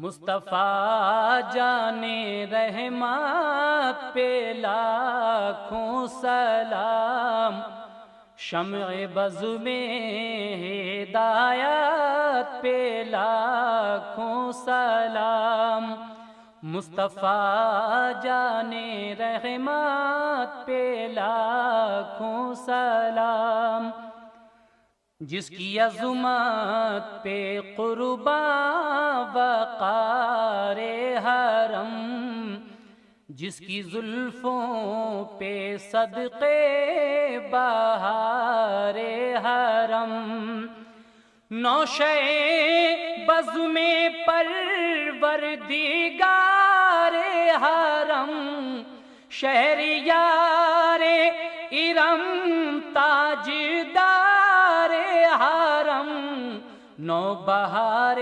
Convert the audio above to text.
مصطفیٰ جانے رحمت پہ لاکھوں سلام، شمع بز میں ہدایت پہ لاکھوں سلام، مصطفیٰ جانے رحمت پہ لاکھوں سلام، جس کی عظمت پہ قرباں وقار حرم، جس کی زلفوں پہ صدقے بہار حرم، نوشے بز میں پروردگار حرم، شہریار ارم تاجدار حرم، نو بہار